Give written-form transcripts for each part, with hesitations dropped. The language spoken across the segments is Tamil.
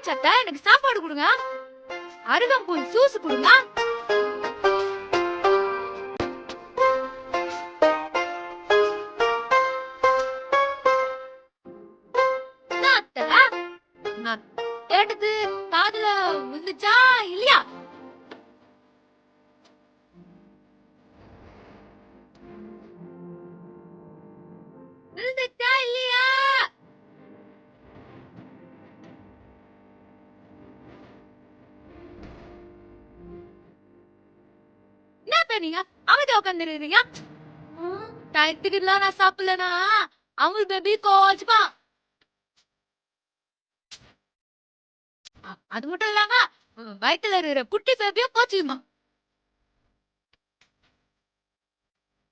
சத்த எனக்கு சாப்பாடு கொடுங்க. அருகம்புல் ஜூஸ் கொடுங்க. என்ன அத்தை? நான் கேட்டது காதுல விழுந்துச்சா இல்லையா? விழுந்துச்சா இல்லையா? என்ன நீங்க அமைதியா உட்காந்துருக்கீங்க? டயத்துக்கு இல்ல நான் சாப்பிடலனா அமுல் பேபி கோச்சுப்பா. அது மட்டும் இல்லாம வயித்துல இருக்கிற குட்டி பேபியும் கோச்சுக்குமா.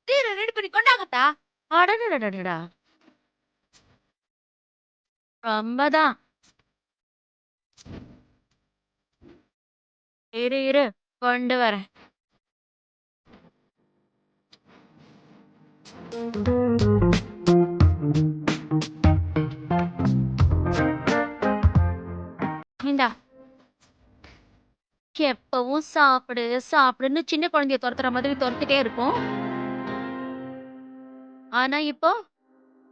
தீர ரெடி பண்ணி கொண்டாங்கத்தா. அடடடடடா ரொம்பதான். இரு இரு கொண்டு வரேன். இந்தா. எப்பவும் சாப்பிடு சாப்பிடுன்னு சின்ன குழந்தைய துரத்துற மாதிரி துரத்திட்டே இருக்கும். ஆனா இப்போ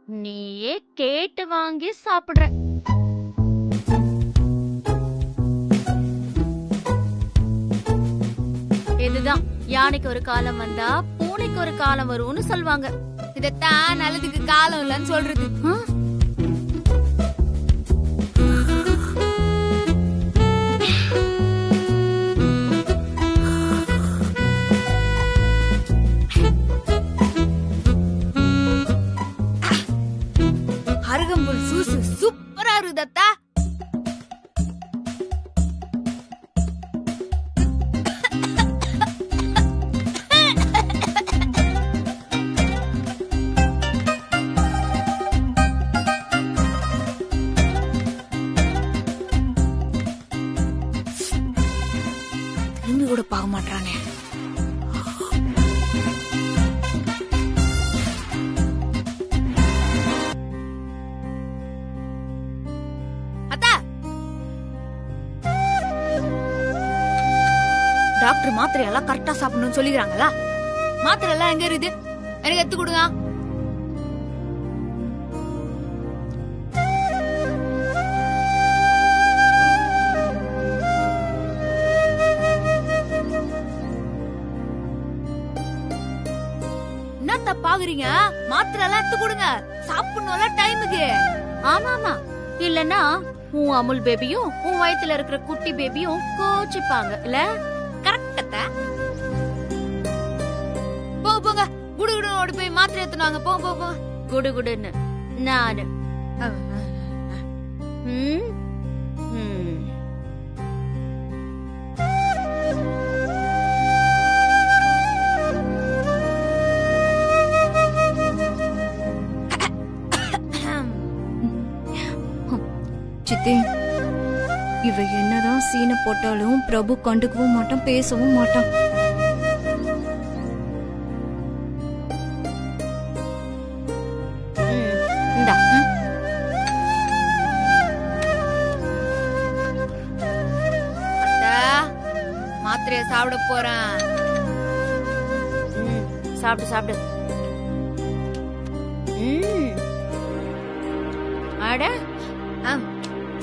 நீயே கேட்டு வாங்கி சாப்பிடுற. இதுதான் யானைக்கு ஒரு காலம் வந்தா பூனைக்கு ஒரு காலம் வரும்னு சொல்லுவாங்க. இதத்தான் நல்லதுக்கு காலம் இல்லன்னு சொல்றது. அருகம்புல் ஜூஸ் சூப்பரா இருக்குதத்தா. திரும்பி கூட பார்க்க மாட்டானே. டாக்டர் மாத்திரை எல்லாம் கரெக்டா சாப்பிடணும்னு சொல்லிக்கிறாங்களா? மாத்திரை எல்லாம் எங்க இருக்குது? எனக்கு எடுத்து கொடுங்க. என்னத்த பாக்குறீங்க? மாத்திரை எல்லாம் எடுத்து கொடுங்க. சாப்பிடணும்ல டைமுக்கு. ஆமா ஆமா, இல்லன்னா உன் அமுல் பேபியும் உன் வயித்துல இருக்கிற குட்டி பேபியும் கோச்சிப்பாங்க இல்ல? கரெக்டா? போங்க போங்க, குடுகுடு ஓடி போய் மாத்திரை எடுத்துனாங்க. போங்க போங்க. குடுகுடுன்னு நானு. ம் ம் சித்தி, இவ என்னதான் சீனை போட்டாலும் பிரபு கண்டுக்கவும் மாட்டான், பேசவும் மாட்டான். இந்தா. மாத்திரைய சாப்பிட போறேன். சாப்பிடு சாப்பிடு. அட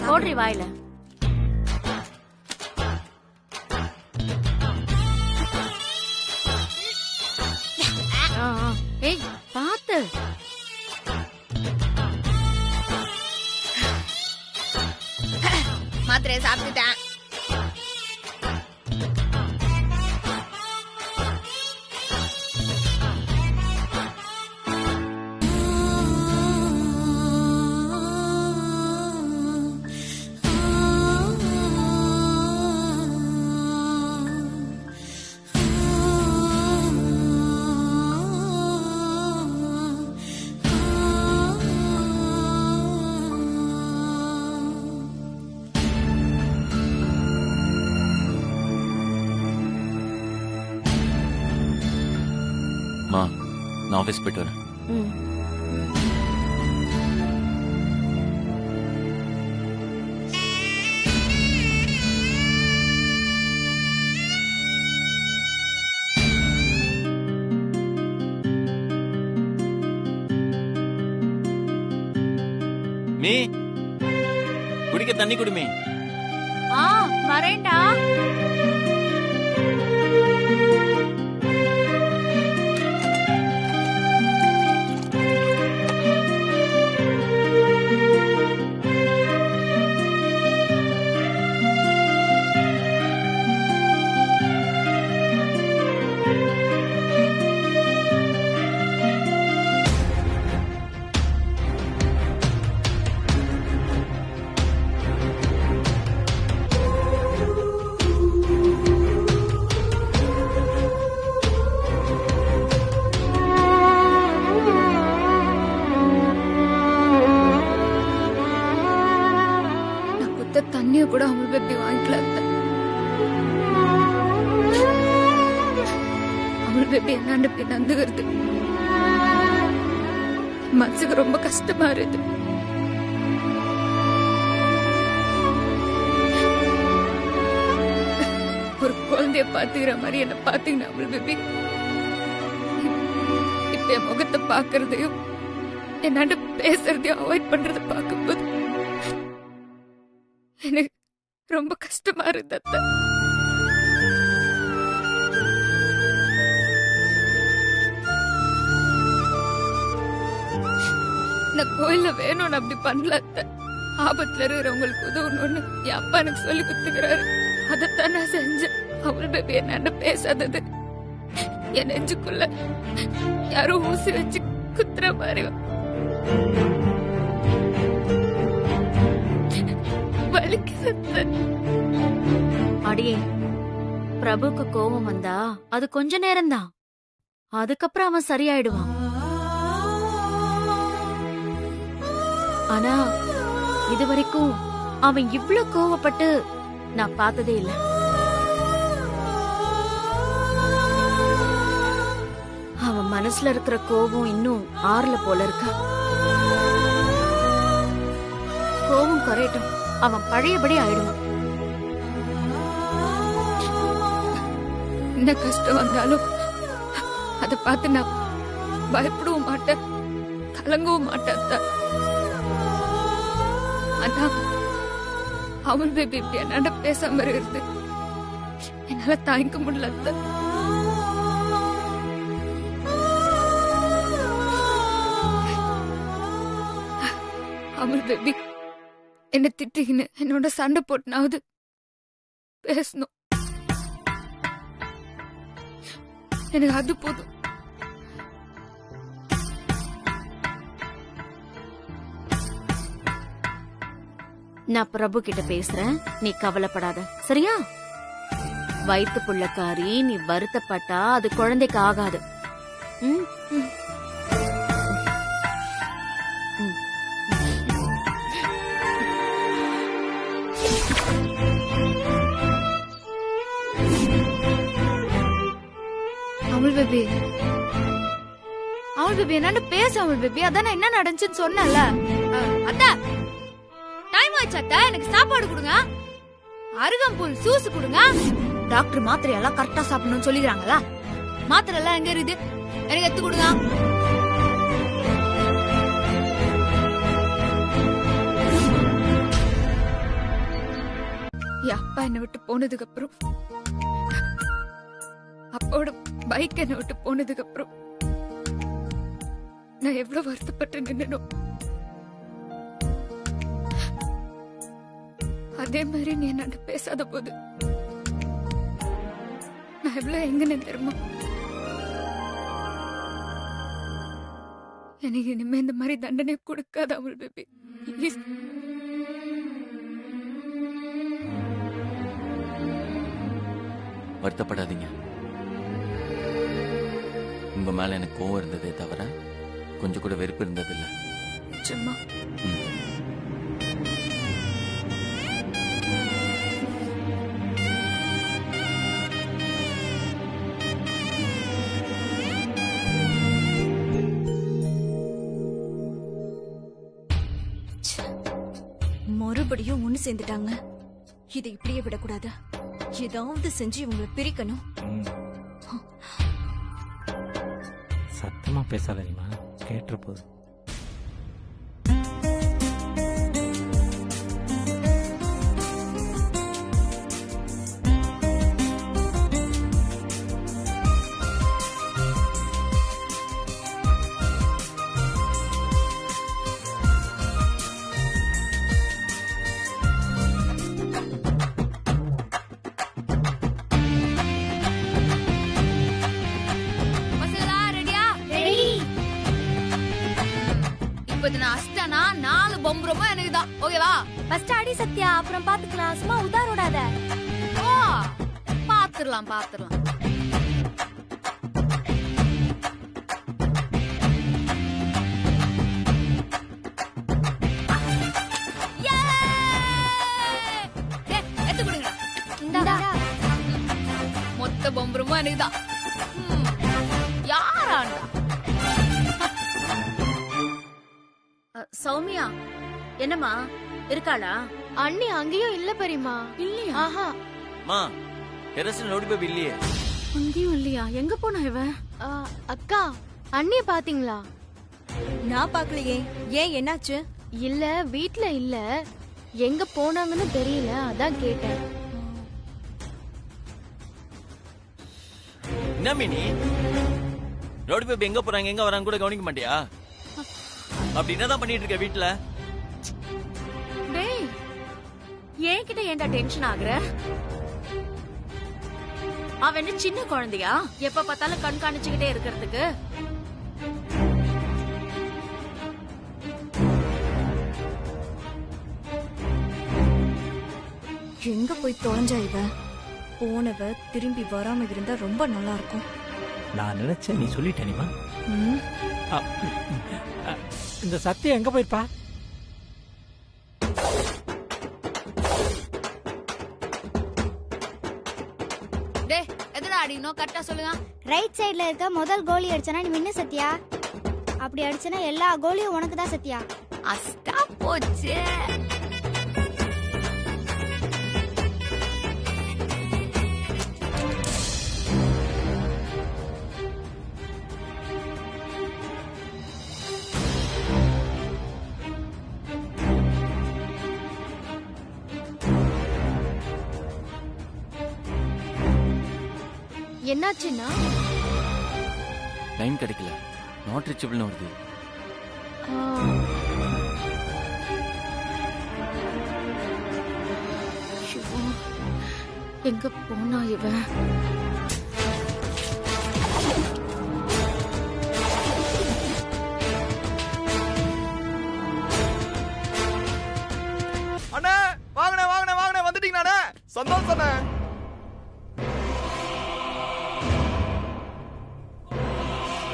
போடுறி வாயில. ஏய் பாத்து. மாத்திரைய சாப்பிட்டுட்டேன். மா, நான் ஆஃபீஸ் போயிட்டு வரேன். மீ குடிக்க தண்ணி குடுமி. வரேன்டா. தண்ணிய கூட அமுல் பேபி வாங்கிக்கல. அமுல் பேபி என்னாண்டு போய் நந்துகிறது. மனசுக்கு ரொம்ப கஷ்டமா இருக்கு. ஒரு குழந்தைய பாத்துக்கிற மாதிரி என்ன பாத்தீங்கன்னா அமுல் பேபி, இப்ப என் முகத்தை பாக்குறதையும் என்னாண்டு பேசுறதையும் அவாய்ட் பண்றத பாக்கும்போது எனக்கு ரொம்ப கஷ்டமா இருந்த. நான் கோயில்ல வேணும்னு அப்படி பண்ணல. ஆபத்துல இருக்கிறவங்களுக்கு உதவணும்னு என் அப்பா எனக்கு சொல்லி கொடுத்துக்கிறாரு. அதைத்தான் நான் செஞ்சேன். அவள் பேபி என்ன பேசாதது என் நெஞ்சுக்குள்ள யாரும் ஊசி வச்சு குத்துற மாதிரி அடியே, பிரபுக்கு கோபம் வந்தா அது கொஞ்ச நேரம்தான். அதுக்கப்புறம் அவன் சரியாயிடுவான். ஆனா இதுவரைக்கும் அவன் இவ்ளோ கோவப்பட்டு நான் பார்த்ததே இல்ல. அவன் மனசுல இருக்கிற கோபம் இன்னும் ஆறல போல இருக்கா. கோபம் குறையட்டும், அவன் பழையபடி ஆயிடுவான். என்ன கஷ்டம் வந்தாலும் அத பார்த்து நான் பயப்படவும் மாட்டேன், கலங்கவும் மாட்டேன். ஆனா அவள் பேபி இப்படி என்னாண்ட பேசாம இருக்கிறது என்னால தாங்கிக்க முடியல. அவள் பேபி என்ன திட்டிக்கின்னு என்னோட சண்டை போட்டுனாவது பேசணும். எனக்கு அது போதும். நான் பிரபு கிட்ட பேசுறேன், நீ கவலைப்படாத, சரியா? வயிற்று புள்ளக்காரி, நீ வருத்தப்பட்டா அது குழந்தைக்கு ஆகாது. ம் ம். அமுல் பேபி, அமுல் பேபி என்னன்னு பேச. அமுல் பேபி, அதான் என்ன நடந்துச்சுன்னு சொன்னல. அத்தா டைம் ஆச்சு அத்தா, எனக்கு சாப்பாடு கொடுங்க. அருகம்புல் ஜூஸ் கொடுங்க. டாக்டர் மாத்திரை எல்லாம் கரெக்டா சாப்பிடணும்னு சொல்லிக்கிறாங்களா? மாத்திரை எல்லாம் எங்க இருக்குது? எனக்கு எடுத்து கொடுங்க. என் அப்பா என்னை விட்டு போனதுக்கு அப்புறம், அப்பாவோட பைக் என்னை விட்டு போனதுக்கு அப்புறம் நான் எவ்வளவு வருத்தப்பட்டு நின்னனும். அதே மாதிரி நீ என்ன பேசாத போது நான் எவ்வளவு எங்கன்னு தெரியுமா? எனக்கு இனிமே இந்த மாதிரி தண்டனை கொடுக்காத அவள் பேபி. வருத்தப்படாதீங்க. உங்க மேல எனக்கு கோவம் இருந்ததே தவிர கொஞ்சம் கூட வெறுப்பு இருந்ததில்லை. சும்மா மறுபடியும் ஒண்ணு சேர்ந்துட்டாங்க. இதை இப்படியே விடக்கூடாது. ஏதாவது செஞ்சு இவங்களை பிரிக்கணும். சத்தமா பேசாதீமா, கேட்டுற போது. 4 பொம்பரமா எனக்கு தான். ஓகேவா? ஃபர்ஸ்ட் அடி சத்யா, அப்புறம் பாத்துக்கலாம். சும்மா உதாரோடாத. ஓ, பாத்துறலாம். எத்து கொடுங்க. இந்தா. மொத்த பொம்பரமா எனக்கு தான். யாராண்டா? சௌமியா, என்னம்மா இருக்காளா? அண்ணி அங்கேயும் இல்ல பெரியமா. இல்லையா? ஆஹா, மா டெரஸ்ல நோடி போய் இல்லையே. அங்கேயும் இல்லையா? எங்க போனா இவ? அக்கா அண்ணிய பாத்தீங்களா? நான் பாக்கலையே. ஏன், என்னாச்சு? இல்ல வீட்ல இல்ல, எங்க போனாங்கன்னு தெரியல, அதான் கேட்டேன். என்ன மினி, ரோடு போய் எங்க போறாங்க எங்க வராங்க கூட கவனிக்க மாட்டியா? அப்படி என்னதான் பண்ணிட்டு இருக்க வீட்டுல? டேய், என்கிட்ட ஏன்டா டென்ஷன் ஆகுற? அவ என்ன சின்ன குழந்தையா எப்ப பார்த்தாலும் கண்காணிச்சுக்கிட்டே இருக்கிறதுக்கு? எங்க போய் தொலைஞ்சா இவ? போனவ திரும்பி வராம இருந்தா ரொம்ப நல்லா இருக்கும். நான் நினைச்சேன் நீ சொல்லிட்டேனிமா. ம், இந்த சத்தியம் எங்க போயிருப்பா? டேய், எதுடா அடிக்கணும்? கரெக்டா சொல்லுங்க. ரைட் சைடுல இருக்க முதல் கோலி அடிச்சனா நீ வின்னு சத்யா. அப்படி அடிச்சனா எல்லா கோலியும் உனக்கு தான் சத்யா. அஸ்டா போச்சு. என்னாச்சுன்னா? லைன் கிடைக்கல, நாட் ரீச்சபிள்னு வருது. எங்க போனா இவ? அண்ணே வாங்கண்ணே வந்துட்டீங்கண்ணே, சந்தோஷம்.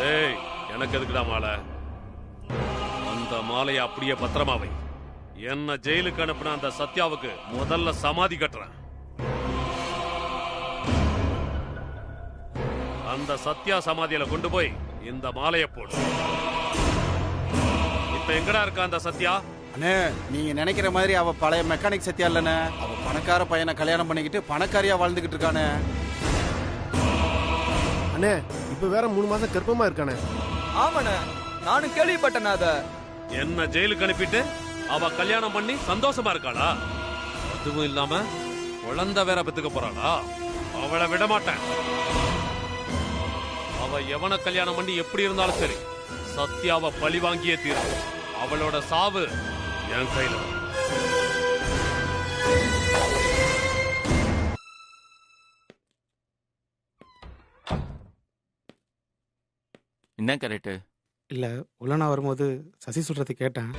டேய், எனக்கு எதுக்குடா மாலை? அந்த மாலையை அப்படியே பத்திரமா வை. என்ன ஜெயிலுக்கு அனுப்பின அந்த சத்யாவுக்கு முதல்ல சமாதி கட்டுறேன். அந்த சத்யா சமாதியில கொண்டு போய் இந்த மாலையை போடு. இப்ப எங்கடா இருக்கா அந்த சத்யா? அண்ணே, நீங்க நினைக்கிற மாதிரி அவ பழைய மெக்கானிக் சத்யா இல்லண்ணே. அவ பணக்கார பையனை கல்யாணம் பண்ணிக்கிட்டு பணக்காரியா வாழ்ந்துகிட்டு இருக்கானே. அண்ணே, இப்ப வேற 3 மாசம் கர்ப்பமா இருக்கானே. ஆமாண்ணே, நானும் கேள்விப்பட்டேன் அத. என்ன ஜெயிலுக்கு அனுப்பிட்டு அவ கல்யாணம் பண்ணி சந்தோஷமா இருக்காளா? அதுவும் இல்லாம குழந்தை வேற பெத்துக்க போறாளா? அவளை விட மாட்டேன். அவ எவனை கல்யாணம் பண்ணி எப்படி இருந்தாலும் சரி, சத்யாவை பழி வாங்கியே தீரும். அவளோட சாவு என் கையில. என்ன கரெக்ட்? இல்ல, உள்ள நான் வரும்போது சசி சொல்றது கேட்டேன்.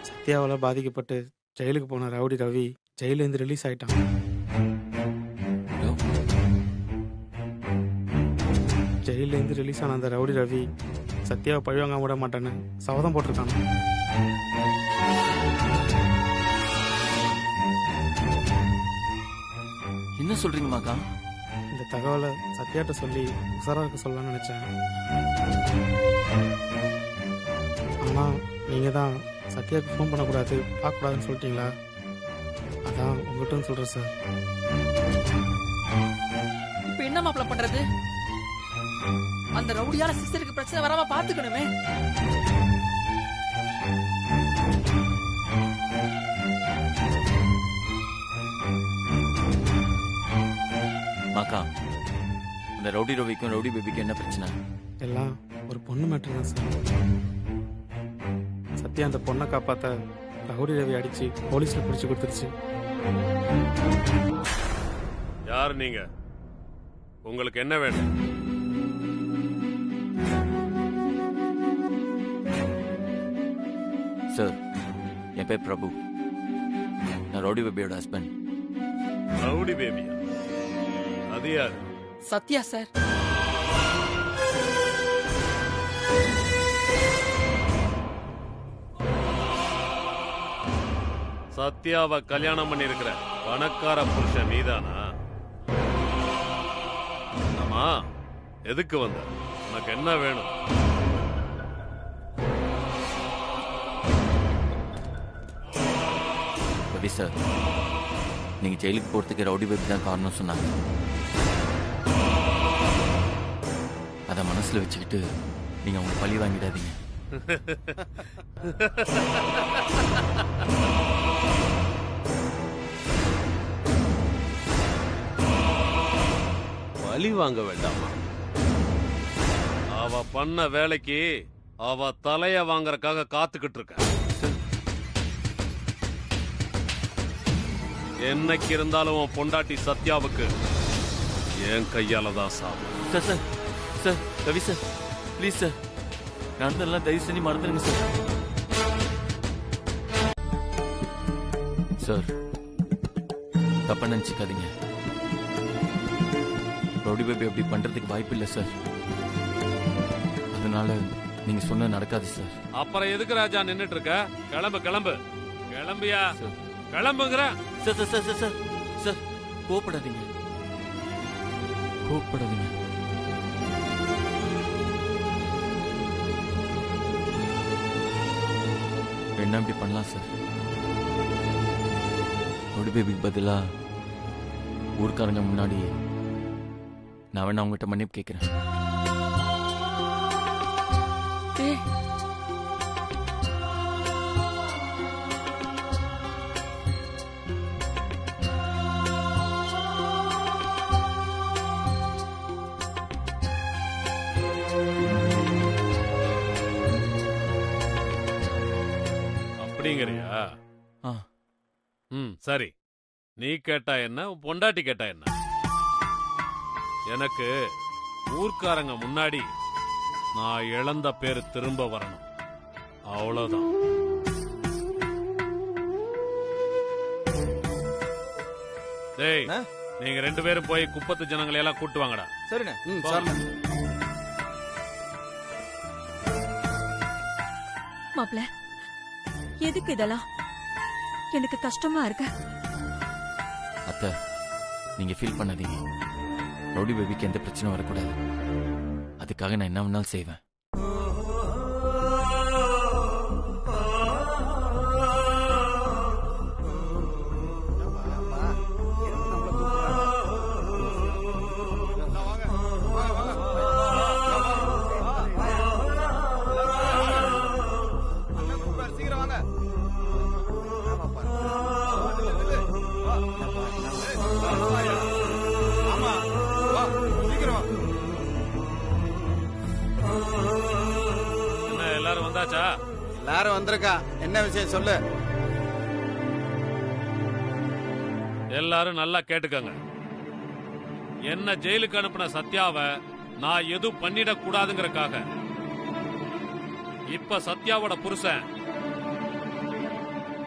சத்யாவால பாதிக்கப்பட்டு ஜெயிலுக்கு போன ரவுடி ரவி ஜெயிலேருந்து ரிலீஸ் ஆயிட்டான். ஜெயிலேருந்து ரிலீஸ் ஆன அந்த ரவுடி ரவி சத்யாவை பழிவாங்க விட மாட்டேன்னு சபதம் போட்டிருக்காங்க. என்ன சொல்றீங்க மாக்கா? இந்த தகவலை சத்யாட்ட சொல்லி உசாரா இருக்க சொல்லலாம்னு நினைச்சேன். ஆனா நீங்க தான் சத்யாவுக்கு ஃபோன் பண்ணக்கூடாது, பார்க்கக்கூடாதுன்னு சொல்லிட்டீங்களா? அதான் உங்கள்கிட்ட சொல்றேன் சார். இப்ப என்ன மாப்பிள்ள பண்றது? அந்த ரவுடியால சிஸ்டருக்கு பிரச்சனை வராம பாத்துக்கணுமே. மாக்கா, அந்த ரவுடி ரவிக்கும் ரவுடி பேபிக்கும் என்ன பிரச்சனை? எல்லாம் ஒரு பொண்ணு மேட்டர் தான் சார். சத்யா அந்த பொண்ணை காப்பாத்த ரவுடி ரவி அடிச்சு போலீஸ்ல பிடிச்சு கொடுத்துருச்சு. யார் நீங்க? உங்களுக்கு என்ன வேணும்? சார், என் பேர் பிரபு. நான் ரவுடி பேபியோட ஹஸ்பண்ட். ரவுடி பேபியா? அது யாரு? சத்யா சார். சத்யாவை கல்யாணம் பண்ணி இருக்கிற பணக்கார புருஷன் நீதானா? ஆமா, எதுக்கு வந்த? உனக்கு என்ன வேணும்? ரவி சார், நீங்க ஜெயிலுக்கு போறதுக்கு ரவுடி பேபி தான் காரணம் சொன்னாங்க. அத மனசுல வச்சுக்கிட்டு நீங்க அவங்க பழி வாங்கிடாதீங்க. பழி வாங்க வேண்டாமா? அவ பண்ண வேலைக்கு அவ தலைய வாங்கறதுக்காக காத்துக்கிட்டு இருக்க. என்னைக்கு இருந்தாலும் உன் பொண்டாட்டி சத்யாவுக்கு என் கையால தான் சாவு. Sir sir sir, Ravi sir, please sir, நடந்தெல்லாம் தயவு செஞ்சு மறந்துடுங்க சார். சார், தப்பா நினைச்சுக்காதீங்க. ரவுடி பேபி அப்படி பண்றதுக்கு வாய்ப்பு இல்லை சார். அதனால நீங்க சொன்ன நடக்காது சார். அப்புறம் எதுக்கு ராஜா நின்னுட்டு இருக்க? கிளம்பு கிளம்பு கிளம்பியா? கிளம்புங்கிற. Sir sir sir sir sir, கோவப்படாதீங்க, கோவப்படாதீங்க. என்ன இப்படி பண்ணலாம் சார்? ரவுடி பேபிக்கு பதிலா ஊர்க்காரங்க முன்னாடி நான் வேணா அவங்ககிட்ட மன்னிப்பு கேட்கிறேன். அப்படிங்கறியா? சரி, நீ கேட்டா என்ன, உன் பொண்டாட்டி கேட்டா என்ன? எனக்கு ஊர்க்காரங்க முன்னாடி நான் இழந்த பேரு திரும்ப வரணும், அவ்வளவுதான். டேய், நீங்க 2 பேரும் போய் குப்பத்து ஜனங்களை எல்லாம் கூட்டு வாங்கடா. சரிண்ணே. சரிண்ணே. மாப்ள, எதுக்கு இதெல்லாம்? எனக்கு கஷ்டமா இருக்கு. அத்தை, நீங்க ஃபீல் பண்ணாதீங்க. ரவுடி பேபிக்கு எந்த பிரச்சனையும் வரக்கூடாது. அதுக்காக நான் என்ன வேணாலும் செய்வேன். எல்லாரும் வந்தாச்சா? எல்லாரும் வந்திருக்கா. என்ன விஷயம் சொல்லு. எல்லாரும் நல்லா கேட்டுக்கங்க. என்ன ஜெயிலுக்கு அனுப்பின சத்யாவை நான் எதுவும் பண்ணிட கூடாதுங்கறக்காக இப்ப சத்யாவோட புருஷன்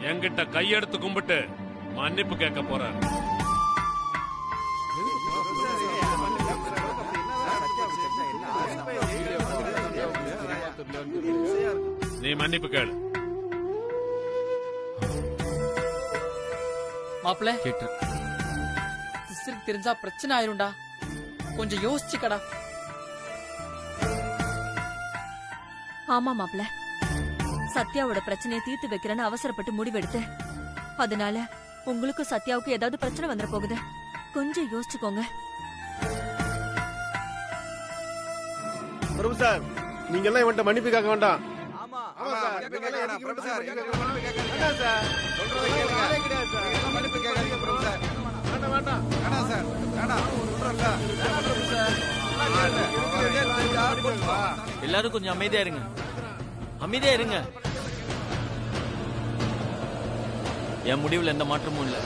என்கிட்ட கையெடுத்து கும்பிட்டு மன்னிப்பு கேட்க போறாரு. நீ மன்னிப்பு கேளு. மாப்பிள்ள, கேட்டு சிஸ்டருக்கு தெரிஞ்சா பிரச்சனை ஆயிரும்டா. கொஞ்சம் யோசிச்சுக்கடா. ஆமா மாப்ள, சத்யாவோட பிரச்சனையை தீர்த்து வைக்கிறேன்னு அவசரப்பட்டு முடிவெடுத்து, அதனால உங்களுக்கும் சத்யாவுக்கும் ஏதாவது பிரச்சனை வந்துட போகுது. கொஞ்சம் யோசிச்சுக்கோங்க. பிரபு சார், நீங்க எல்லாம் இவன்ட்ட மன்னிப்பு கேட்க வேண்டாம். எல்லாரும் கொஞ்சம் அமைதியா இருங்க, அமைதியா இருங்க. என் முடிவுல எந்த மாற்றமும் இல்லை.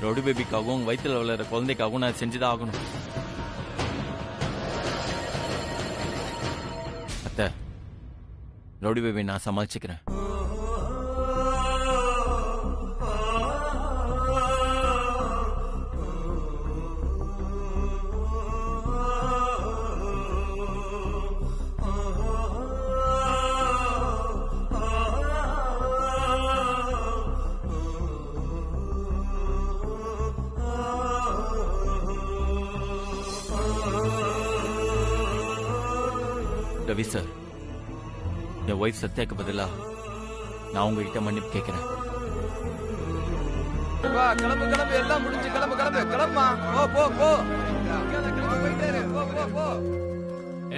ரவுடி பேபிக்காகவும் வயிற்றுல வளர குழந்தைக்காகவும் நான் செஞ்சுதான் ஆகணும். ரவுடி பேபி நான் சமாளிச்சுக்கிறேன். ரவி சார், என் ஒய்ஃப் சத்யாக்கு பதிலா நான் உங்ககிட்ட மன்னிப்பு கேட்கிறேன். கிளம்பு கிளம்பு, எல்லாம் முடிஞ்சு கிளம்பு கிளம்பு கிளம்பா. போ போ போ.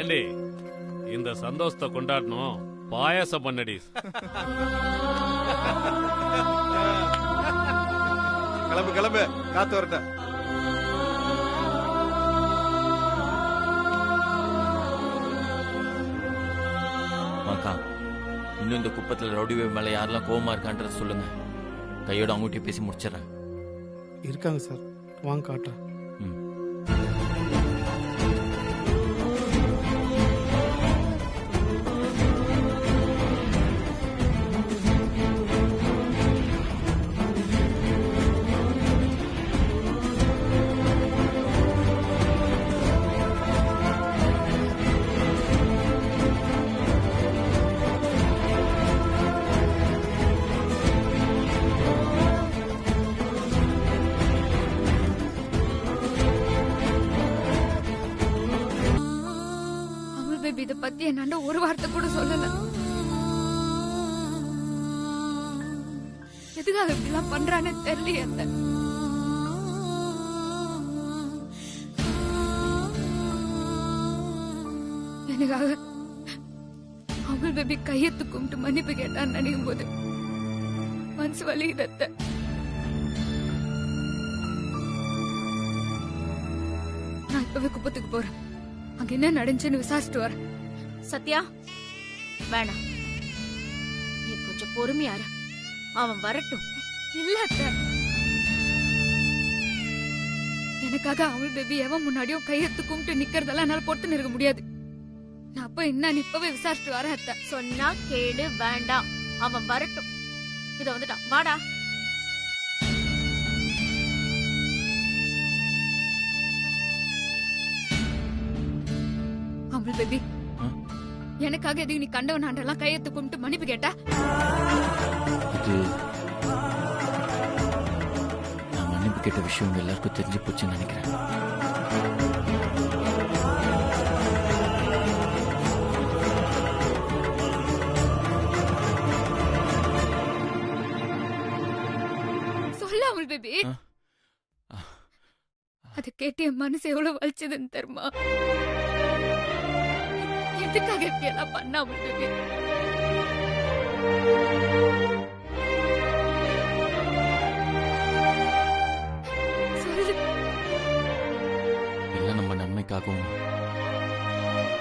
ஏண்டி இந்த சந்தோஷத்தை கொண்டாடணும், பாயாசம் பண்ணடி. கிளம்பு கிளம்பு, காத்து வரட்ட. மாக்கா, இன்னும் இந்த குப்பத்தில் ரவுடி பேபி மேலே யாரெல்லாம் கோவமா இருக்கான்றத சொல்லுங்க. கையோட அவங்ககிட்ட பேசி முடிச்சிடறேன். இருக்காங்க சார், வாங்க காட்டுறேன். இத பத்தி என்னாண்ட ஒரு வார்த்தை கூட சொல்லல. எதுக்காக இப்படி எல்லாம் பண்றான்னு தெரியல. எனக்காக அமுல் பேபி கையெத்து கும்பிட்டு மன்னிப்பு கேட்டான்னு நினைக்கும் போது மனசு வலிக்குது. நான் இப்பவே குப்பத்துக்கு போறேன். அங்க என்ன நடந்துச்சுன்னு விசாரிச்சுட்டு வரேன். சத்யா, வேணாம், நீ கொஞ்சம் பொறுமையா இரு. அவன் வரட்டும். இல்ல அத்தை, எனக்காக அமுல் பேபி எவன் முன்னாடியும் கையெத்து கும்பிட்டு நிக்கிறதெல்லாம் என்னால பொறுத்து இருக்க முடியாது. நான் அப்ப என்ன இப்பவே விசாரிச்சுட்டு வரேன் அத்தை. சொன்னா கேடு, வேண்டாம், அவன் வரட்டும். இத வந்துட்டான், வாடா. அமுல் பேபி, எனக்காக எதுக்கு நீ கண்டவன் ஆண்டெல்லாம் கையெத்து கும்பிட்டு மன்னிப்பு கேட்டா? நான் மன்னிப்பு கேட்ட விஷயம் எல்லாருக்கும் தெரிஞ்சு போச்சுன்னு நினைக்கிறேன். சொல்ல அமுல் பேபி. அதை கேட்டு என் மனசு எவ்வளவு வலிச்சதுன்னு தெரியுமா? எதுக்காக இப்படி எல்லாம் பண்ண அமுல் பேபி? எல்லாம் நம்ம நன்மைக்காகவும்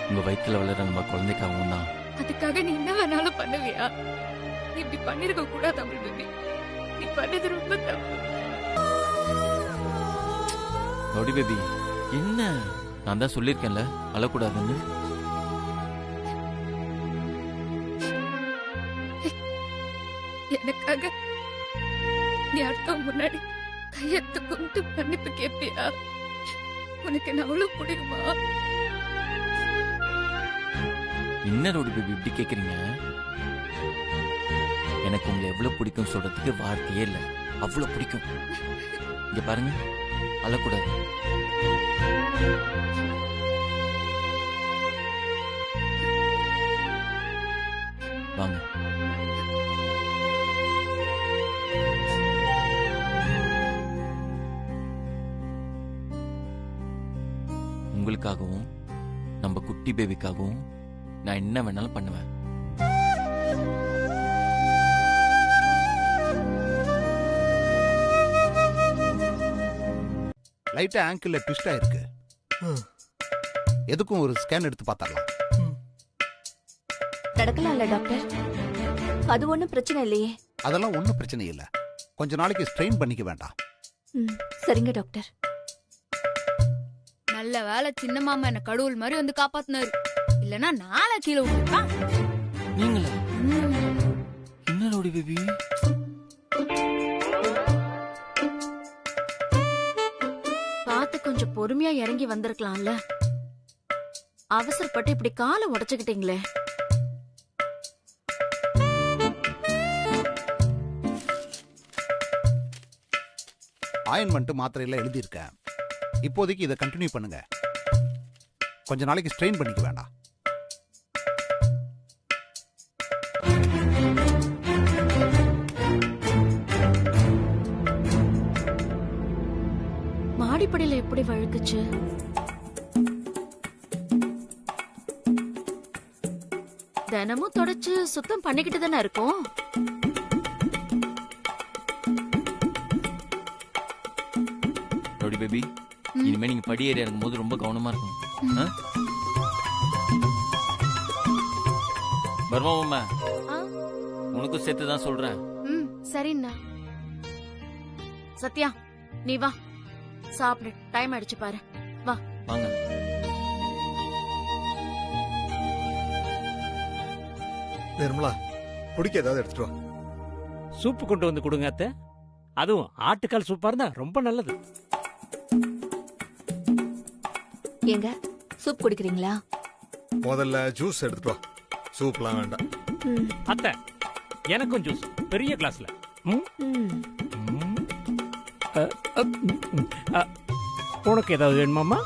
உங்க வயிற்றுல வளர நம்ம குழந்தைக்காகவும் தான். அதுக்காக நீ என்ன வேணாலும் பண்ணுவியா? நீ இப்படி பண்ணிருக்க கூடாது அமுல் பேபி. நீ பண்ணது ரொம்ப தப்பு. ரவுடி பேபி, என்ன? நான் தான் சொல்லியிருக்கேன்ல அழக்கூடாதுன்னு. எனக்காக நீ அடுத்தவங்க முன்னாடி கையெத்து கும்பிட்டு மன்னிப்பு கேட்பியா? உனக்கு என்ன அவ்வளவு பிடிக்குமா? என்ன ரவுடி பேபி இப்படி கேக்குறீங்க? எனக்கு உங்களை எவ்வளவு பிடிக்கும் சொல்றதுக்கு வார்த்தையே இல்லை. அவ்வளவு பிடிக்கும். இங்க பாருங்க, அழக்கூடாது. வாங்க. உங்களுக்காகவும் நம்ம குட்டி பேபிக்காகவும் நான் என்ன வேணாலும் பண்ணுவேன். லைட்டா ஆங்கிள் ட்விஸ்ட் ஆயிருக்கு. எதுக்கும் ஒரு ஸ்கேன் எடுத்து பார்த்தரலாம். நடக்கலாம்ல டாக்டர்? அது ஒண்ணும் பிரச்சனை இல்லையே. அதெல்லாம் ஒன்றும் பிரச்சனை இல்லை. கொஞ்ச நாளைக்கு ஸ்ட்ரெயின் பண்ணிக்க வேண்டாம். சரிங்க டாக்டர். நல்ல வேலை சின்ன மாமா என்ன கடவுள் மாதிரி வந்து காப்பாத்தினாரு. இல்லனா நாளை கீழே விட்டுருப்பான். நீங்களா? என்ன ரவுடி பேபி? பார்த்து கொஞ்சம் பொறுமையா இறங்கி வந்திருக்கலாம்ல. அவசரப்பட்டு இப்படி காலை உடைச்சுக்கிட்டீங்களே. ஆயின்மெண்ட் மாத்திரையில எழுதியிருக்கேன். இப்போதைக்கு இதை கண்டினியூ பண்ணுங்க. கொஞ்ச நாளைக்கு ஸ்ட்ரெயின் பண்ணிக்க வேண்டாம். மாடிப்படியில எப்படி வழுக்குச்சு? தினமும் தொடச்சு சுத்தம் பண்ணிக்கிட்டு தானே இருக்கும். ரவுடி பேபி, இனிமே நீங்க படி ஏறி இறங்கும் போது ரொம்ப கவனமா இருக்கணும். பர்மா, உனக்கும் சேர்த்து தான் சொல்றேன். சரிண்ணா. சத்யா, நீ வா சாப்பிடு. டைம் ஆயிடுச்சு பாரு. வா வாங்க. நிர்மலா, குடிக்க ஏதாவது எடுத்துட்டு வா. சூப்பு கொண்டு வந்து கொடுங்க அத்தை. அதுவும் ஆட்டுக்கால் சூப்பா இருந்தா ரொம்ப நல்லது. ஏங்க சூப் குடிக்கிறீங்களா? முதல்ல ஜூஸ் எடுத்துட்டு வா. சூப்லாம் வேண்டாம். அத்தை, எனக்கும் ஜூஸ் பெரிய கிளாஸ்ல. உனக்கு ஏதாவது வேணுமாமா?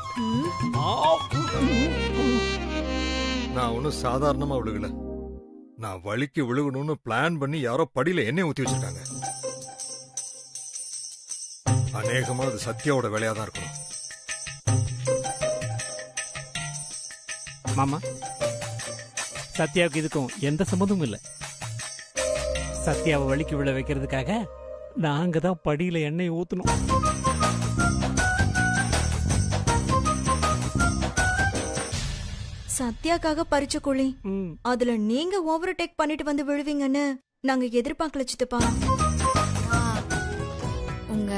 நான் ஒன்னும் சாதாரணமா விழுகல. நான் வலிக்கு விழுகணும்னு பிளான் பண்ணி யாரோ படியில எண்ணெய் ஊத்தி வச்சிருக்காங்க. அநேகமா அது சத்யாவோட வேலையா தான் இருக்கணும். மாமா, சத்யாவுக்கு இதுக்கும் எந்த சம்மந்தமும் இல்லை. சத்யாவை வலிக்கு விழ வைக்கிறதுக்காக நாங்க தான் படியில எண்ணெய் ஊத்தணும். சத்யாக்காக பறிச்ச குழி, அதுல நீங்க ஓவர் டேக் பண்ணிட்டு வந்து விழுவீங்கன்னு நாங்க எதிர்பார்க்கல சித்தப்பா. உங்க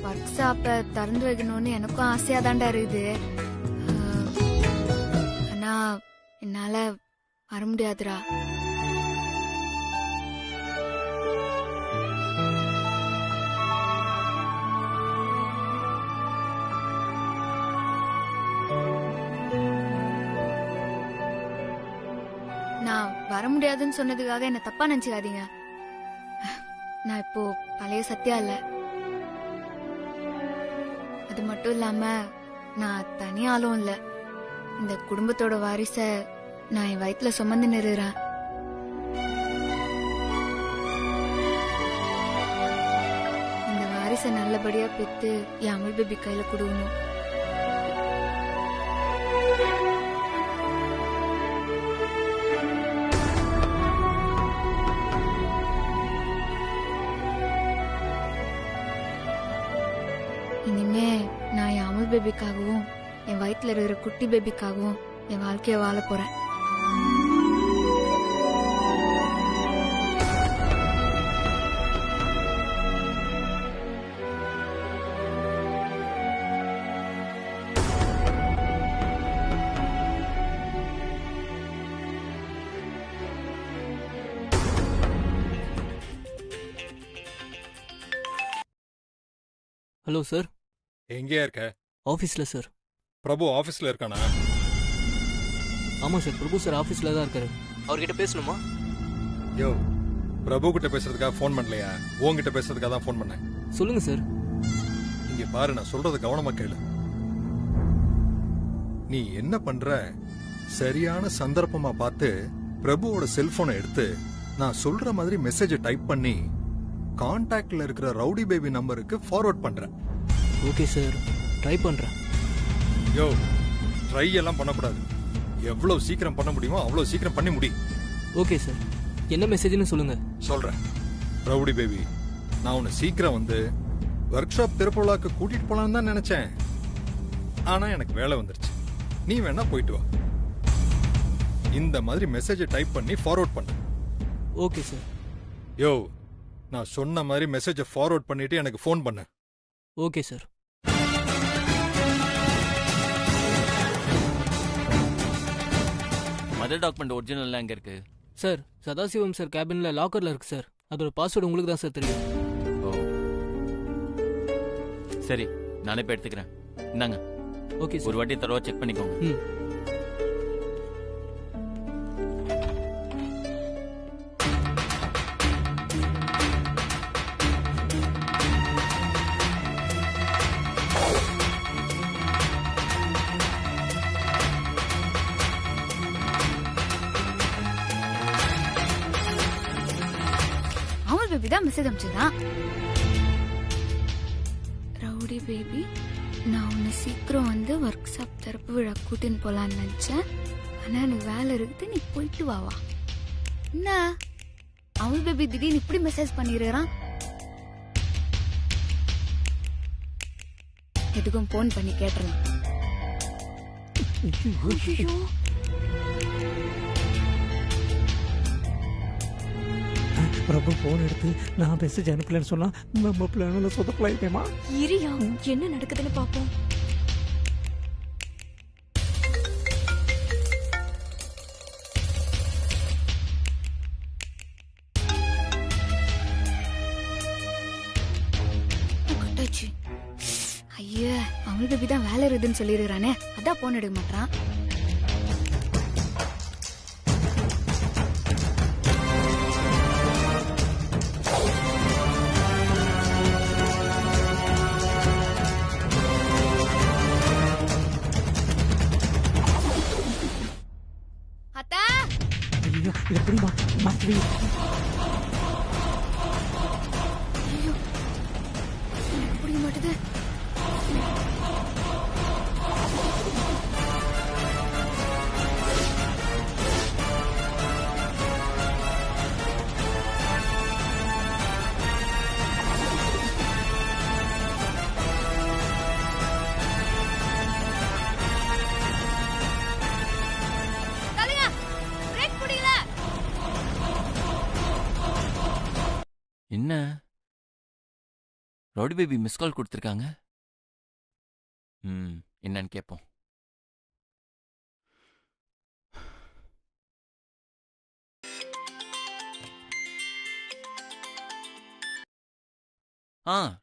ஒர்க் ஷாப்ப திறந்து வைக்கணும்னு எனக்கும் ஆசையா தாண்டா இருக்குது. ஆனா என்னால வர முடியாதுடா. நான் வர முடியாதுன்னு சொன்னதுக்காக என்ன தப்பா நினைச்சுக்காதீங்க. நான் இப்போ பழைய சத்யா இல்ல. அது மட்டும் இல்லாம நான் தனியாலும் இல்ல. இந்த குடும்பத்தோட வாரிச நான் என் வயிற்றுல சுமந்து நிறுறேன். இந்த வாரிச நல்லபடியா பெத்து என் அமுல் பேபி கையில கொடுக்கணும். இனிமே நான் என் அமுல் பேபிக்காகவும் என் வயிற்றுல இருக்கிற குட்டி பேபிக்காகவும் என் வாழ்க்கைய வாழ போறேன். Hello sir. எங்கேயா இருக்க? ஆஃபீஸில் சார். பிரபு ஆஃபீஸில் இருக்கானா? ஆமாம் சார், பிரபு சார் ஆஃபீஸில் தான் இருக்காரு. அவர்கிட்ட பேசணுமா? யோ, பிரபு கிட்ட பேசுறதுக்காக ஃபோன் பண்ணலையா? உங்ககிட்ட பேசுறதுக்காக தான் ஃபோன் பண்ணேன். சொல்லுங்க சார். இங்க பாரு, நான் சொல்றது கவனமா கேளு. நீ என்ன பண்ற? சரியான சந்தர்ப்பமா பார்த்து பிரபுவோட செல்போனை எடுத்து நான் சொல்ற மாதிரி மெசேஜை டைப் பண்ணி கான்டாக்ட்ல இருக்கிற ரவுடி பேபி நம்பருக்கு ஃபார்வர்ட் பண்றேன். ஓகே சார், ட்ரை பண்றேன். யோ, ட்ரை எல்லாம் பண்ணக்கூடாது. எவ்வளவு சீக்கிரம் பண்ண முடியுமோ அவ்வளவு சீக்கிரம் பண்ணி முடி. Okay sir. என்ன மெசேஜ்னு சொல்லுங்க. சொல்றேன். ரவுடி பேபி, நான் உன்னை சீக்கிரம் வந்து ஒர்க் ஷாப் திருப்பலாக்கு கூட்டிட்டு போலான்னு தான் நினைச்சேன். ஆனா எனக்கு வேலை வந்துருச்சு. நீ வேணா போயிட்டு வா. இந்த மாதிரி மெசேஜை டைப் பண்ணி ஃபார்வர்ட் பண்ணு. Okay sir. யோ, நான் சொன்ன மாதிரி மெசேஜை ஃபார்வர்ட் பண்ணிட்டு எனக்கு ஃபோன் பண்ணு. Okay sir. Mother document original எங்க இருக்கு? சார் சதாசிவம் சார் கேபின்ல லாக்கர்ல இருக்கு சார். அதோட பாஸ்வேர்டு உங்களுக்கு தான் சார் தெரியும். ஓ சரி, நானே போய் எடுத்துக்கிறேன். இந்தாங்க. Okay sir. ஒரு வாட்டி தடவை செக் பண்ணிக்கோங்க. அவள் பேபி தான் மெசேஜ் அனுப்பிச்சுதான். ரவுடி பேபி, நான் உன்னை சீக்கிரம் வந்து ஒர்க் ஷாப் திறப்பு விழா கூட்டின்னு போலான்னு நினைச்சேன். ஆனா எனக்கு வேலை இருக்குது, நீ போயிட்டு வாவா. என்ன அவள் பேபி திடீர்னு இப்படி மெசேஜ் பண்ணிடுறான்? எதுக்கும் போன் பண்ணி கேட்டுறலாம். பிரபு போன் எடுத்து நான் மெசேஜ் அனுப்பலன்னு சொன்னா நம்ம பிளான்ல சொதப்பலாயிட்டேமா. இரியா, என்ன நடக்குதுன்னு பாப்போம். ஐயா, அவள் பேபி தான் வேலை இருக்குதுன்னு சொல்லிடுறானே, அதான் போன் எடுக்க மாட்டான். எப்படிமா மாற்றி புரிய மாட்டுது. என்ன ரவுடி பேபி மிஸ் கால் கொடுத்துருக்காங்க? என்னன்னு கேட்போம்.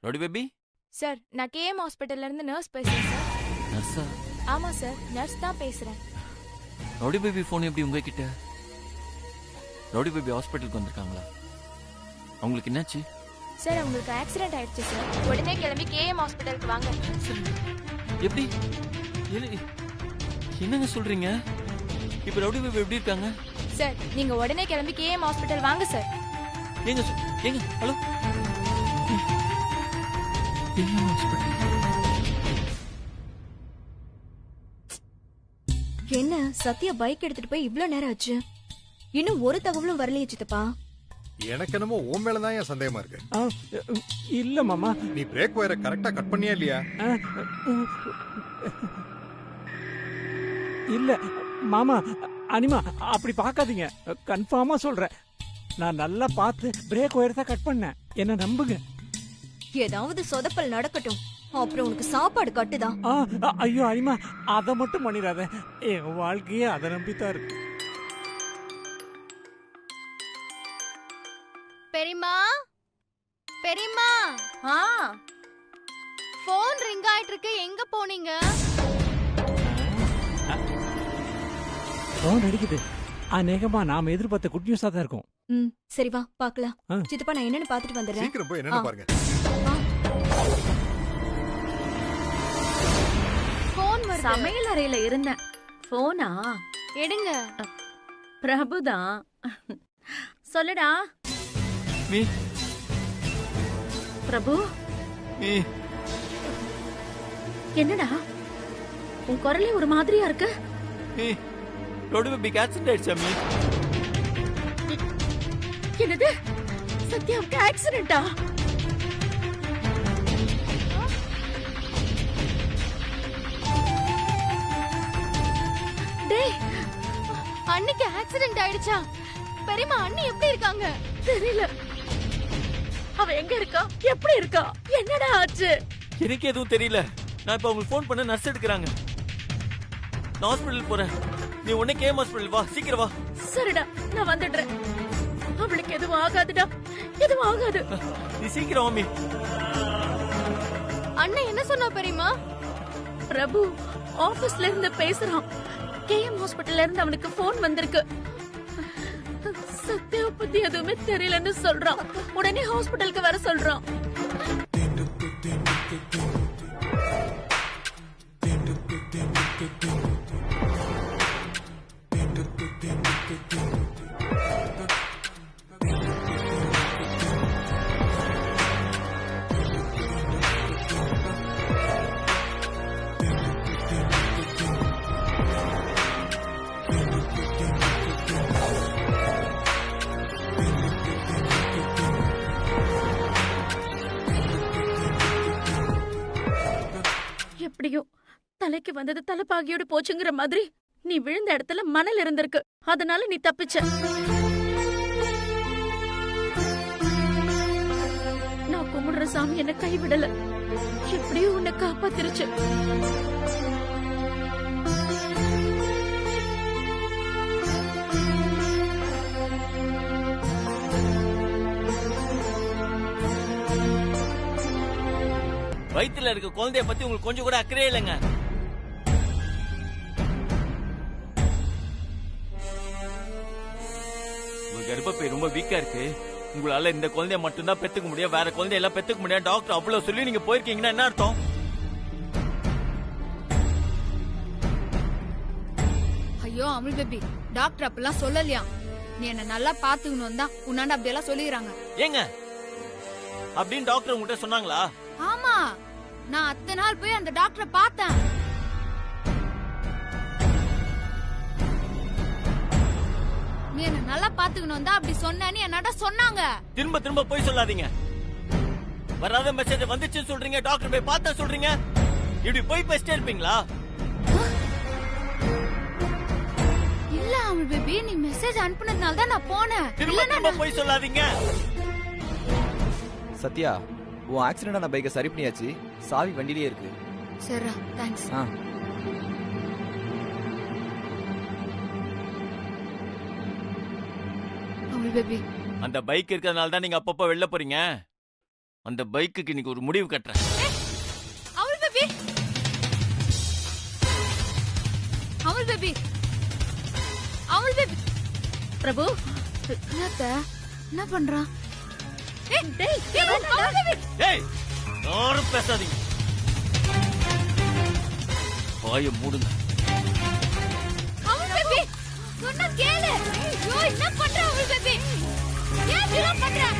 ரவுடி பேபி சார், நான் கேஎம் ஹாஸ்பிட்டல்ல இருந்து நர்ஸ் பேசுறேன் சார். நர்ஸா? ஆமா சார், நர்ஸ் தான் பேசுறேன். ரவுடி பேபி போன் எப்படி உங்ககிட்ட? ரவுடி பேபி ஹாஸ்பிட்டலுக்கு வந்திருக்காங்களா? அவங்களுக்கு என்னாச்சு? சார், அவங்களுக்கு ஆக்சிடென்ட் ஆயிடுச்சு சார். உடனே கிளம்பி கேஎம் ஹாஸ்பிட்டலுக்கு வாங்க. எப்படி? என்னங்க சொல்றீங்க? இப்ப ரவுடி பேபி எப்படி இருக்காங்க? சார், நீங்க உடனே கிளம்பி கேஎம் ஹாஸ்பிட்டல் வாங்க சார். ஏங்க ஹலோ, கேஎம் ஹாஸ்பிட்டல். என்ன சத்யா பைக் எடுத்துட்டு போய் இவ்ளோ நேரம் ஆச்சு, இன்னும் ஒரு தகவலும் வரலையே சித்தப்பா. எனக்கு என்னமோ உன் மேலதான் என் சந்தேகமா இருக்கு. இல்ல மாமா, நீ பிரேக் வயரை கரெக்டா கட் பண்ணியா இல்லையா? இல்ல மாமா, அனிமா அப்படி பார்க்காதீங்க. கன்ஃபார்மா சொல்றேன், நான் நல்லா பார்த்து பிரேக் ஒயர் தான் கட் பண்ணேன். என்ன நம்புங்க. ஏதாவது சொதப்பல் நடக்கட்டும், அப்புறம் உனக்கு சாப்பாடு கட்டுதான். ஐயோ அனிமா, அதை மட்டும் பண்ணிடாத. என் வாழ்க்கையே அதை நம்பித்தான் இருக்கு. பெரியம்மா, பெரியம்மா, போன் ரிங் ஆயிட்டு இருக்கு, எங்க போனீங்க? போன் அடிக்குது. அநேகமா நாம எதிர்பார்த்த குட் நியூஸா தான் இருக்கும். சரி வா பாக்கலாம். சித்தப்பா, நான் என்னன்னு பாத்துட்டு வந்துடுறேன். சீக்கிரம் போய் என்னன்னு பாருங்க. போன் வருது. சமையல் அறையில இருந்தேன். போனா எடுங்க. பிரபுதான். சொல்லுடா பிரபு. என்னடா உன் குரலே ஒரு மாதிரியா இருக்கு? ரவுடி பேபிக்கு ஆக்சிடென்ட் ஆயிடுச்சா? என்னது? சத்யாவுக்கு ஆக்சிடென்ட்டா? டேய், அன்னைக்கு ஆக்சிடென்ட் ஆயிடுச்சா? பெரியம்மா, அண்ணி எப்படி இருக்காங்க? தெரியல. அவ எங்க இருக்கா? எப்படி இருக்கா? என்னடா ஆச்சு? எனக்கு எதுவும் தெரியல. நான் இப்ப உங்களுக்கு போன் பண்ண நர்ஸ் எடுக்கிறாங்க. நான் ஹாஸ்பிட்டல் போறேன். நீ உடனே கேஎம் ஹாஸ்பிடல் வா, சீக்கிரம் வா. சரிடா, நான் வந்துடுறேன். அவளுக்கு எதுவும் ஆகாதுடா, எதுவும் ஆகாது. நீ சீக்கிரம் வாமி. அண்ணன் என்ன சொன்னா பெரியமா? பிரபு ஆபீஸ்ல இருந்து பேசுறான். கேஎம் ஹாஸ்பிடல்ல இருந்து அவனுக்கு போன் வந்திருக்கு. சத்யா பத்தி எதுவுமே தெரியலன்னு சொல்றான். உடனே ஹாஸ்பிடலுக்கு வர சொல்றான். எப்படியோ தலைக்கு வந்தது தலைப்பாகியோடு போச்சுங்கிற மாதிரி நீ விழுந்த இடத்துல மணல் இருந்திருக்கு. அதனால நீ தப்பிச்ச. நான் கும்பிடுற சாமி என்ன கைவிடல. எப்படியோ உன்னை காப்பாத்திருச்சு. வயித்துல இருக்க குழந்தைய பத்தி உங்களுக்கு கொஞ்சம் கூட அக்கறையே இல்லைங்க. உங்க கர்ப்பப்பை ரொம்ப வீக்கா இருக்கு. உங்களால இந்த குழந்தைய மட்டும்தான் பெத்துக்க முடியும், வேற குழந்தைய எல்லாம் பெத்துக்க முடியாது. டாக்டர் அவ்வளவு சொல்லி நீங்க போயிருக்கீங்கன்னா என்ன அர்த்தம்? ஐயோ அமுல் பேபி, டாக்டர் அப்பெல்லாம் சொல்லலையா? நீ என்ன நல்லா பாத்துக்கணும் தான் உன்னாண்ட அப்படியெல்லாம் சொல்லிடுறாங்க. ஏங்க அப்படின்னு டாக்டர் உங்ககிட்ட சொன்னாங்களா? ஆமா, நான் அத்தனை நாள் போய் அந்த டாக்டரை பார்த்தேன். நீ என்ன நல்லா பாத்துக்கணும் தான் அப்படி சொன்னேன்னு என்னடா சொன்னாங்க. திரும்ப திரும்ப போய் சொல்லாதீங்க. வராத மெசேஜ் வந்துச்சு சொல்றீங்க, டாக்டர் போய் பார்த்தா சொல்றீங்க. இப்படி போய் பேசிட்டே இருப்பீங்களா? இல்ல அமுல் பேபி, நீ மெசேஜ் அனுப்புனதுனால தான் நான் போனேன். திரும்ப திரும்ப போய் சொல்லாதீங்க. சத்யா, உன் ஆக்சிடென்டான பைக்கை சரி பண்ணியாச்சு. சாவி வண்டியிலே இருக்கு. சரிடா, தேங்க்ஸ். அமுல் பேபி, அந்த பைக் இருக்கிறதுனால தான் நீங்க அப்பப்ப வெளில போறீங்க. அந்த பைக்குக்கு இன்னைக்கு ஒரு முடிவு கட்டுறேன். Amul baby, Amul baby, Amul baby. Prabhu, என்னத்த என்ன பண்றான்? யாரும் பேசாதீங்க, வாயை மூடுங்க. அமுல் பேபி, சொன்னா கேளு. ஐயோ, என்ன பண்ற அமுல் பேபி? ஏன் இப்படி பண்ற?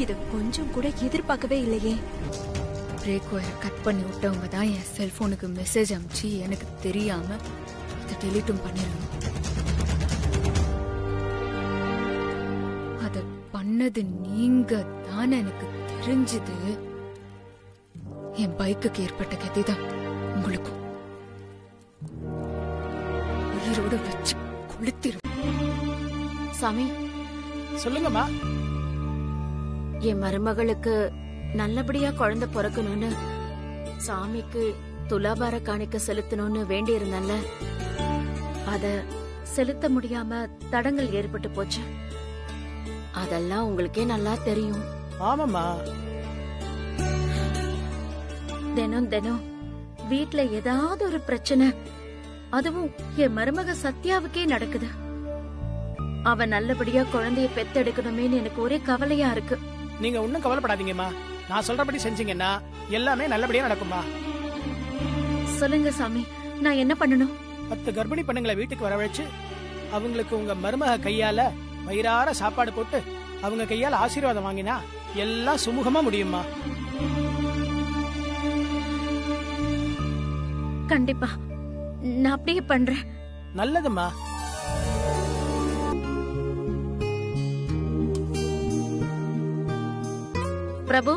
இத கொஞ்சம் கூட எதிர்பார்க்கவே இல்லையே. பிரேக் ஒயரை கட் பண்ணி விட்டவங்க தான் என் செல்போனுக்கு மெசேஜ் அனுப்பிச்சு எனக்கு தெரியாம அதை டெலிட்டும் பண்ணிடணும். அத பண்ணது நீங்க தான் எனக்கு தெரிஞ்சது. என் பைக்குக்கு ஏற்பட்ட கதிதான் உங்களுக்கும். உயிரோட வச்சு கொளுத்திரும். சாமி, சொல்லுங்கம்மா. என் மருமகளுக்கு நல்லபடியா குழந்தை பிறக்கணும்னு சாமிக்கு துலாபார காணிக்க செலுத்தணும்னு வேண்டி இருந்தேன்ல, அத செலுத்த முடியாம தடங்கள் ஏற்பட்டு போச்சு. அதெல்லாம் உங்களுக்கே நல்லா தெரியும். ஆமாம்மா. தினம் தினம் வீட்ல ஏதாவது ஒரு பிரச்சனை, அதுவும் என் மருமக சத்யாவுக்கே நடக்குது. அவ நல்லபடியா குழந்தைய பெத்தெடுக்கணுமேன்னு எனக்கு ஒரே கவலையா இருக்கு. நீங்க ஒன்றும் கவலைப்படாதீங்கம்மா. நான் சொல்றபடி செஞ்சீங்கன்னா எல்லாமே நல்லபடியா நடக்கும்மா. சொல்லுங்க சாமி, நான் என்ன பண்ணணும்? 10 கர்ப்பிணி பெண்ணுங்களை வீட்டுக்கு வரவழைச்சு அவங்களுக்கு உங்க மருமக கையால வயிறார சாப்பாடு போட்டு அவங்க கையால ஆசீர்வாதம் வாங்கினா எல்லாம் சுமூகமா முடியுமா? கண்டிப்பா நான் அப்படியே பண்றேன். நல்லதும்மா. பிரபு,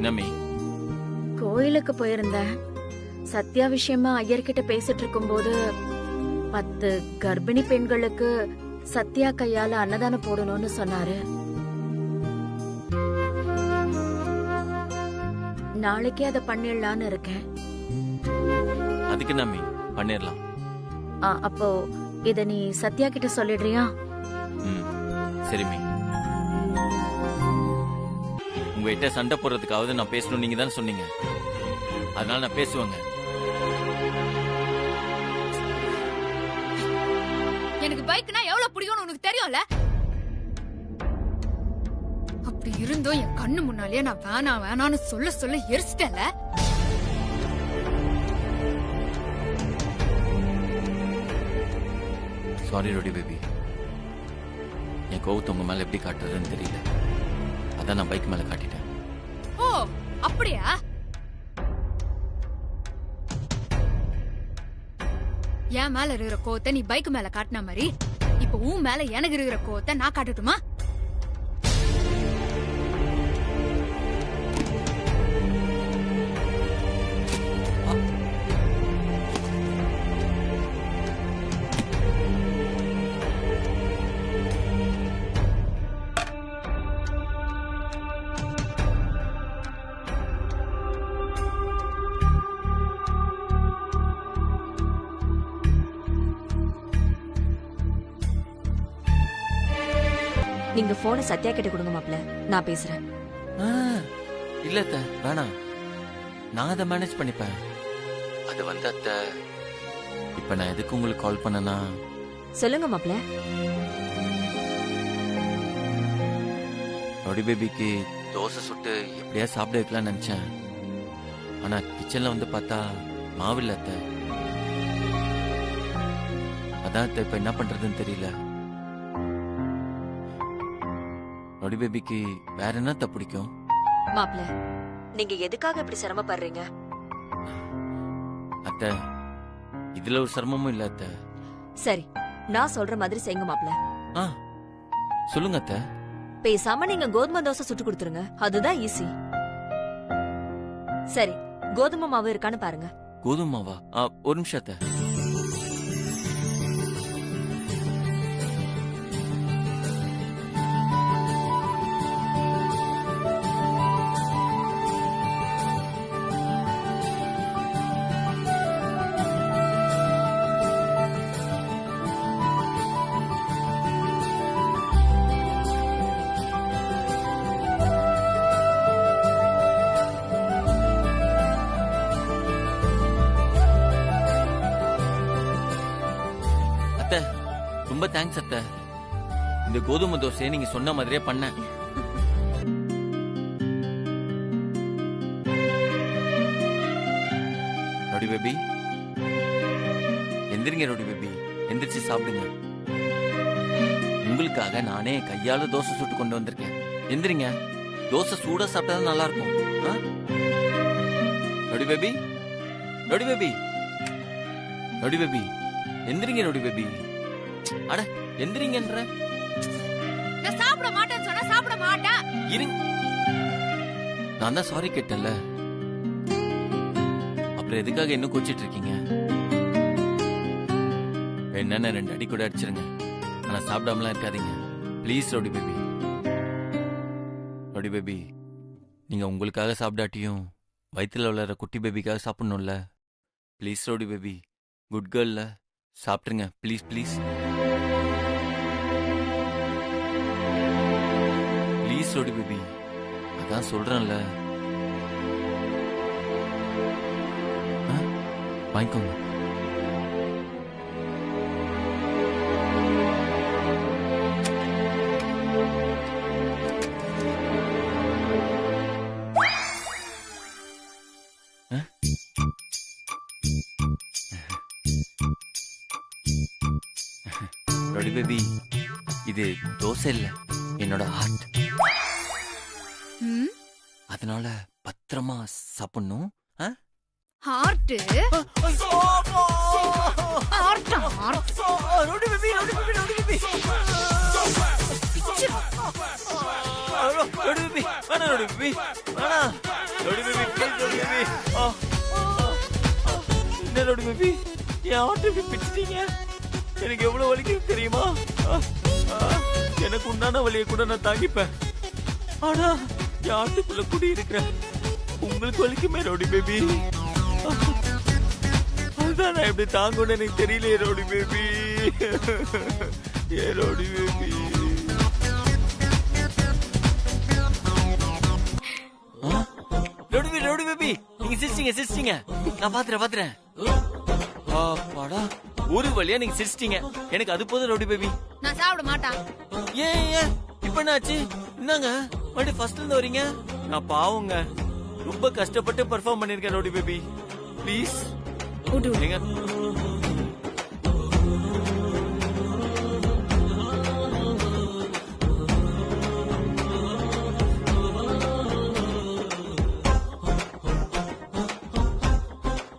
நம்மி கோயிலுக்கு போயிருந்தேன். சத்யா விஷயமா ஐயர்கிட்ட பேசிட்டு இருக்கும்போது 10 கர்ப்பிணி பெண்களுக்கு சத்யா கையால அன்னதானம் போடணும்னு சொன்னாரு. நாளைக்கே அதை பண்ணிடலான்னு இருக்கேன். அதுக்கு நம்மி பண்ணிடலாம். அப்போ இத நீ சத்யா கிட்ட சொல்லிடுறியா? சரி மீ. உங்ககிட்ட சண்டை போடுறதுக்காவது நான் பேசணும் நீங்க தானே சொன்னீங்க. அதனால நான் பேசுவேங்க. எனக்கு பைக்னா எவ்வளவு பிடிக்கும்னு உனக்கு தெரியும்ல. அப்படி இருந்தும் என் கண்ணு முன்னாலேயே நான் வேணான்னு சொல்ல எரிச்சிட்டேன்ல. Sorry ரோடி baby. என் கோவத்தை உங்க மேல எப்படி காட்டுறதுன்னு தெரியல. அதான் நான் பைக் மேல காட்டிட்டேன். ஓ அப்படியா? என் மேல இருக்கிற கோவத்தை நீ பைக் மேல காட்டின மாதிரி இப்ப உன் மேல எனக்கு இருக்கிற கோவத்தை நான் காட்டட்டுமா? நீங்க போனை சத்யா கிட்ட கொடுங்க மாப்ள, நான் பேசுறேன். இல்ல அத்தை, வேணாம். நான் அதை மேனேஜ் பண்ணிப்பேன். அது வந்து அத்தை, இப்ப நான் எதுக்கு உங்களுக்கு கால் பண்ணனா? சொல்லுங்க மாப்ள. ரோடி பேபிக்கு தோசை சுட்டு எப்படியா சாப்பிட வைக்கலாம்னு நினைச்சேன். ஆனா கிச்சன்ல வந்து பார்த்தா மாவில்ல அத்தை. அதான் அத்தை, இப்ப என்ன பண்றதுன்னு தெரியல. ரோடி பேபிக்கு வேற என்ன பிடிக்கும்? மாப்ள, நீங்க எதுக்காக இப்படி சிரமப்படுறீங்க? அத்தை, இதுல ஒரு சிரமமும் இல்ல அத்தை. சரி, நான் சொல்ற மாதிரி செய்யுங்க மாப்ள. சொல்லுங்க அத்தை. பேசாம நீங்க கோதுமை தோசை சுட்டு கொடுத்துருங்க, அதுதான் ஈஸி. சரி, கோதுமை மாவு இருக்கான்னு பாருங்க. கோதுமை மாவா? ஒரு நிமிஷம் அத்தை. ரொம்ப தேங்க்ஸ் அத்தை. இந்த கோதுமை தோசையை நீங்க சொன்ன மாதிரியே பண்ணேன். ரோடி பேபி, எந்திரிங்க ரோடி பேபி, எந்திரிச்சு சாப்பிடுங்க. உங்களுக்காக நானே கையால தோசை சுட்டு கொண்டு வந்திருக்கேன். எந்திரிங்க. தோசை சூடா சாப்பிட்டா நல்லா இருக்கும். ரோடி baby, rowdy baby, rowdy baby, எந்திரிங்க ரோடி பேபி. அட எந்திரிங்கன்ற. நான் சாப்பிட மாட்டேன்னு சொன்னா சாப்பிட மாட்டேன். இருங்க. நான் தான் சாரி கேட்டேன்ல. அப்புறம் எதுக்காக இன்னும் கோச்சிட்டு இருக்கீங்க? என்னன்னு 2 அடி கூட அடிச்சிருங்க. ஆனா சாப்பிடாமலாம் இருக்காதீங்க. Please rowdy baby. Rowdy baby, நீங்க உங்களுக்காக சாப்பிடாட்டியும் வயிற்றுல வளர குட்டி பேபிக்காக சாப்பிடணும்ல. ப்ளீஸ் ரோடி பேபி, குட் கேர்ள்ல சாப்பிட்டுருங்க. Please please please rowdy baby, அதான் சொல்றேன்ல. வாங்கிக்கோங்க. ரவுடி பேபி இது தோசை இல்ல என்னோட ஹார்ட். அதனால பத்திரமா சாப்பிடணும். Heart rowdy baby rowdy baby rowdy baby rowdy baby வேணா ரவுடி பேபி வேணா rowdy baby please rowdy baby. என்ன ரவுடி பேபி என் ஹார்ட் இப்படி பிடிச்சிட்டீங்க. எனக்கு எவ்வளவு வலிக்கும் தெரியுமா? எனக்கு உண்டான வலியை கூட நான் தாங்கிப்பேன். ஆனா என் ஹார்ட்டுக்குள்ள குடி இருக்கிற உங்களுக்கு வலிக்குமே ரவுடி பேபி. அதுதான் நான் எப்படி தாங்கணும்னு எனக்கு தெரியலையே ரவுடி பேபி. ஏ ரவுடி பேபி ரவுடி பேபி நீங்க சிரிச்சிங்க நான் பாத்துறேன். அப்பாடா ஒரு வழியா நீங்க சிரிச்சிட்டீங்க. எனக்கு அது போதும் ரவுடி பேபி. நான் சாப்பிட மாட்டேன். ஏன் இப்ப என்னாச்சு? என்னங்க மறுபடியும் ஃபர்ஸ்ட்ல இருந்து வரீங்க? நான் பாவங்க ரொம்ப கஷ்டப்பட்டு பெர்ஃபார்ம் பண்ணிருக்கேன் ரவுடி பேபி. ப்ளீஸ் நீங்க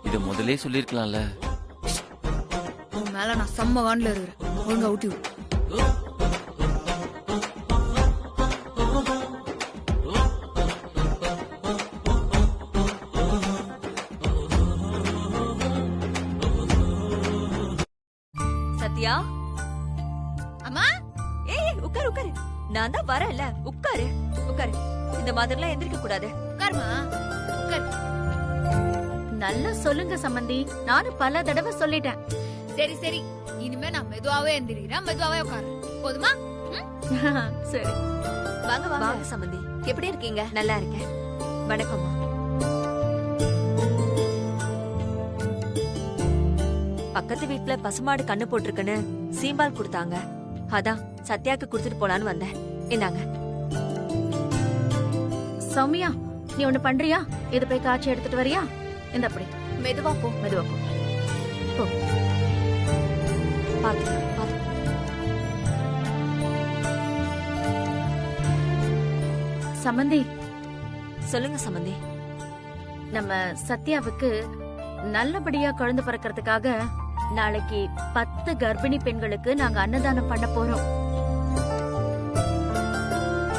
இத முதல்ல சொல்லிருக்கலாம்ல. உன் மேல நான் செம்ம வான்ல இருக்கிறேன். ஒழுங்கா ஊட்டி விடு. சத்யா அம்மா ஏய் உட்காரு உட்காரு. நான் தான் வரேன்ல உட்காரு உட்காரு. இந்த மாதிரிலாம் எந்திரிக்க கூடாது. உட்காருமா உட்காரு. நல்லா சொல்லுங்க சம்பந்தி. நானும் பல தடவை சொல்லிட்டேன். சரி சரி இனிமே நான் மெதுவாவே எந்திரிக்கிறேன். மெதுவாவே உட்காரு போதுமா? சரி வாங்க வாங்க சம்பந்தி. எப்படி இருக்கீங்க? நல்லா இருக்கேன். வணக்கம்மா. பக்கத்து வீட்ல பசுமாடு கண்ணு போட்டிருக்குன்னு சீம்பால் கொடுத்தாங்க. அதான் சத்யாக்கு குடுத்துட்டு போலான்னு வந்தேன். இந்தாங்க. சௌமியா நீ ஒண்ணு பண்றியா? இது போய் காய்ச்சி எடுத்துட்டு வரியா? இந்த அப்படி மெதுவா போ. போ. பாத்து பாத்து. சம்பந்தி சொல்லுங்க சம்பந்தி. நம்ம சத்யாவுக்கு நல்லபடியா குழந்தை பிறக்கிறதுக்காக நாளைக்கு 10 கர்ப்பிணி பெண்களுக்கு நாங்க அன்னதானம் பண்ண போறோம்.